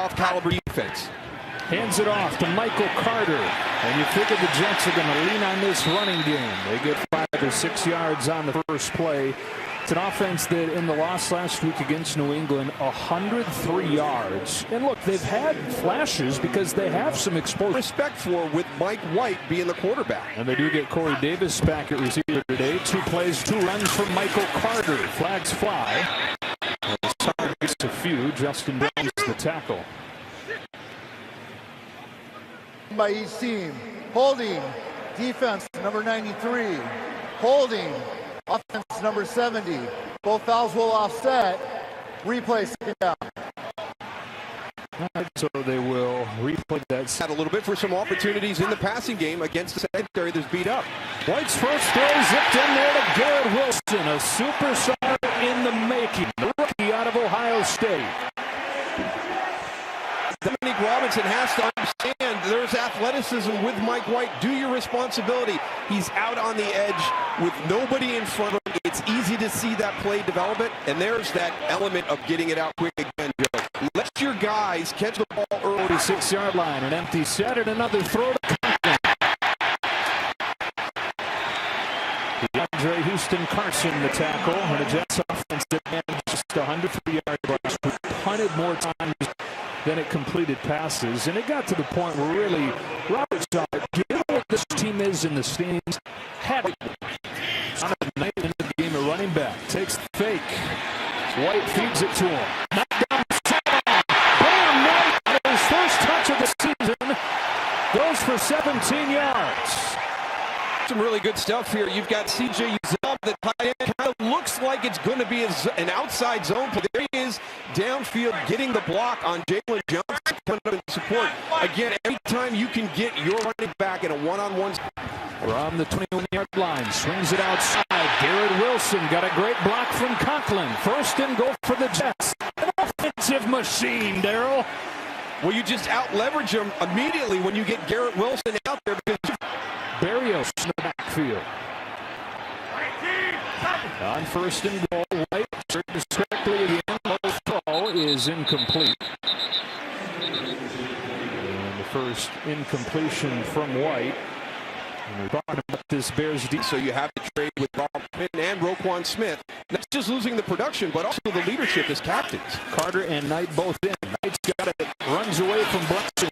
playoff caliber defense. Hands it off to Michael Carter. And you figure the Jets are going to lean on this running game. They get 5 or 6 yards on the first play. It's an offense that in the loss last week against New England, 103 yards. And look, they've had flashes because they have some exposure. Respect for with Mike White being the quarterback. And they do get Corey Davis back at receiver today. 2 plays, 2 runs from Michael Carter. Flags fly. Carter gets a few. Justin Jones the tackle. By each team. Holding. Defense number 93. Holding. Offense number 70. Both fouls will offset. Replay second down. So they will replay that. Had a little bit for some opportunities in the passing game against the secondary that's beat up. White's first throw zipped in there to Garrett Wilson, a superstar in the making. The rookie out of Ohio State. Dominique Robinson has to understand there's athleticism with Mike White. Do your responsibility. He's out on the edge with nobody in front of him. It's easy to see that play development, and there's that element of getting it out quick again, Joe. Let your guys catch the ball early. 46-yard line, an empty set, and another throw to Conklin. DeAndre Houston Carson, the tackle, and the Jets offense that managed just 103 yards last week, punted more times than it completed passes, and it got to the point where really Robert saw it. Given what this team is in the standings, had it on a night into the game. A running back takes the fake. White feeds it to him. Knocked down the sideline. Bam! White, his first touch of the season, goes for 17 yards. Some really good stuff here. You've got C.J. Uzomah, the tight end. Kind of looks like it's going to be an outside zone play. There he is downfield getting the block on Jalen Johnson coming up in support. Again, every time you can get your running back in a one-on-one. From the 21-yard line, swings it outside. Garrett Wilson got a great block from Conklin. First and goal for the Jets. An offensive machine, Darryl. Well, you just out-leverage them immediately when you get Garrett Wilson out there because Berrios in the backfield. On first and goal, White turns quickly again. Low throw is incomplete. And the first incompletion from White. And we're talking about this Bears defense. So you have to trade with Baldwin and Roquan Smith. Not just losing the production, but also the leadership as captains. Carter and Knight both in. Knight's got it. Runs away from Brunson.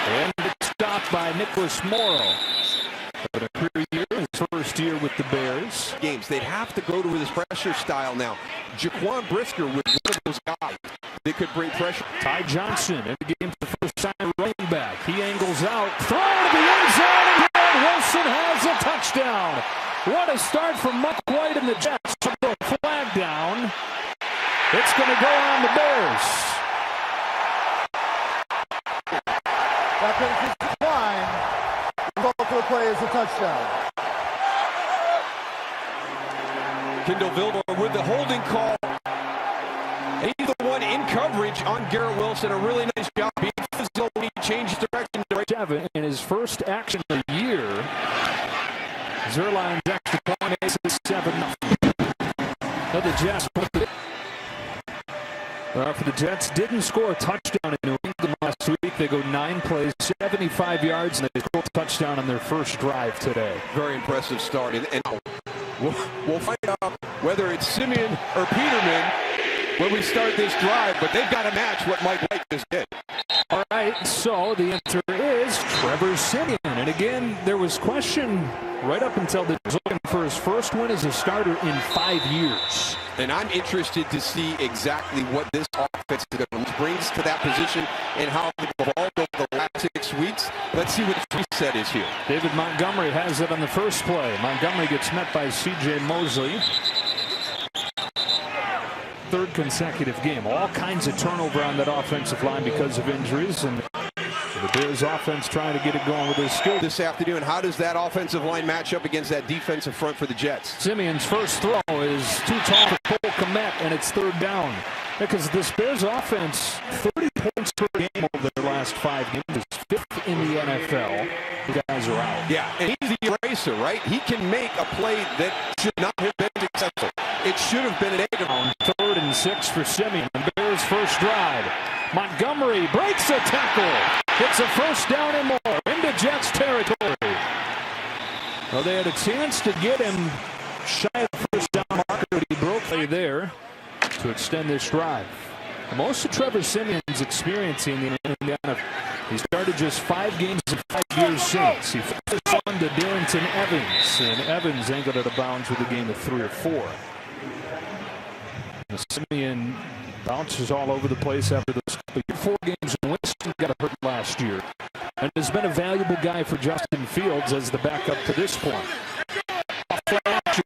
And it's stopped by Nicholas Morrow. But a career year, his first year with the Bears. Games, they'd have to go to his pressure style now. Jaquan Brisker with one of those guys that could bring pressure. Ty Johnson in the game for the first time running back. He angles out, throw to the end zone, and Garrett Wilson has a touchdown. What a start from Mike White and the Jets. The flag down. It's going to go on the Bears. Back in the line. The play is a touchdown. Kendall Vildor with the holding call. And he's the one in coverage on Garrett Wilson. A really nice job being physical when he changed direction. Seven in his first action of the year. Zerline's extra point makes it 7-0. But the Jets for the Jets didn't score a touchdown in New England last week. They go 9 plays, 75 yards, and they score a touchdown on their first drive today. Very impressive start. And we'll find out whether it's Simeon or Peterman when we start this drive, but they've got to match what Mike White just did. All right, so the answer is Trevor Simeon. And again, there was question right up until he was looking for his first win as a starter in 5 years. And I'm interested to see exactly what this offense brings to that position and how they've evolved over the last 6 weeks. Let's see what the reset is here. David Montgomery has it on the first play. Montgomery gets met by C.J. Mosley. Third consecutive game. All kinds of turnover on that offensive line because of injuries. And the Bears offense trying to get it going with their skill. This afternoon, how does that offensive line match up against that defensive front for the Jets? Simeon's first throw is too tall for Cole Kmet, and it's third down. Because this Bears offense, 30 points per game over their last 5 games, is 5th in the NFL. The guys are out. Yeah, and he's the eraser, right? He can make a play that should not have been successful. It should have been an 8. 3rd and 6 for Simeon. The Bears' first drive. Montgomery Montgomery breaks a tackle. It's a first down and more into Jets territory. Well, they had a chance to get him shy of the first down marker, but he broke play there to extend this drive. Most of Trevor Siemian's experiencing in Indiana. He started just 5 games in 5 years since. He first won to Darrington Evans, and Evans angled out of bounds with a game of 3 or 4. Siemian bounces all over the place after those 4 games in Winston. Got hurt last year, and has been a valuable guy for Justin Fields as the backup to this point.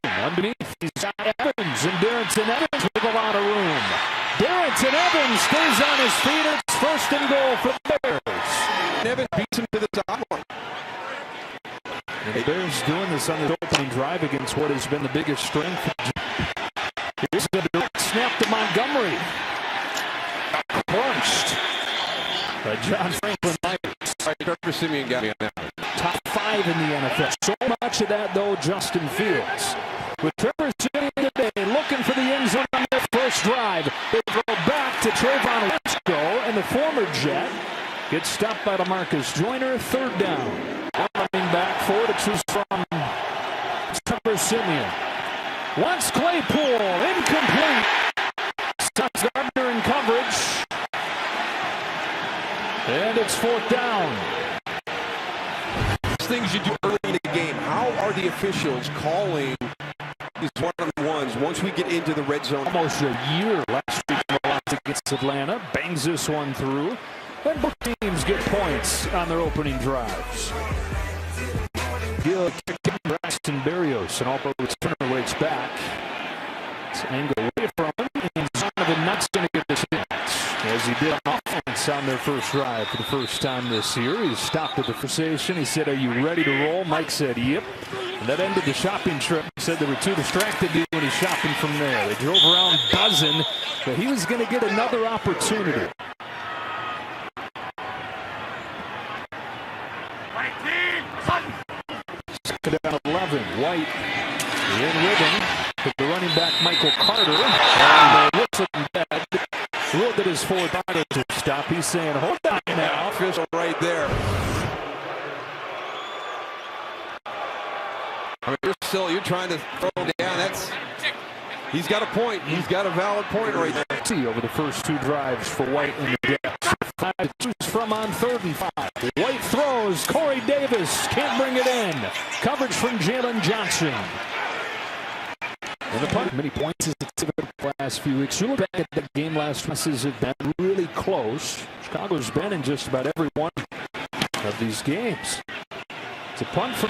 Underneath, he's got Evans, and Darrington Evans with a lot of room. Darrington Evans stays on his feet. It's first and goal for the Bears. Evans beats him to the sideline. And the Bears doing this on the opening drive against what has been the biggest strength. Here's the direct snap to Montgomery. Crunched by John Franklin Myers. Trevor Siemian got me on that. Top 5 in the NFL. So much of that, though, Justin Fields. With Trevor Siemian today looking for the end zone on their first drive. They throw back to Trayvon Wesco, and the former Jet gets stopped by DeMarcus Joyner. Third down. Running back, 4 to choose from. Trevor Siemian. Once Claypool, incomplete. Stops Gardner in coverage. And it's 4th down. Things you do early in the game. How are the officials calling these one-on-ones once we get into the red zone? Almost a year last week against Atlanta. Bangs this one through. And both teams get points on their opening drives. Gill kicked in Braxton Berrios, and Alpo returner waits back. It's angle away from him, and Zonovan not going to get this hit. As he did on offense on their first drive for the first time this year. He stopped the conversation. He said, "Are you ready to roll?" Mike said, "Yep." And that ended the shopping trip. He said they were too distracted when he's shopping from there. They drove around buzzing, but he was going to get another opportunity. Second down 11. White in with him. With the running back Michael Carter. And looks looking bad. Ruled that his forward body to stop. He's saying, "Hold on now." Official right there. I mean, you're trying to throw down. He's got a point. He's got a valid point right there. Over the first 2 drives for White and the Jets. 5 to choose from on 3rd and 5. White throws. Corey Davis can't bring it in. Coverage from Jalen Johnson. And the punt, many points as it's the last few weeks. You look back at the game last week, has been really close. Chicago's been in just about every one of these games. It's a punt for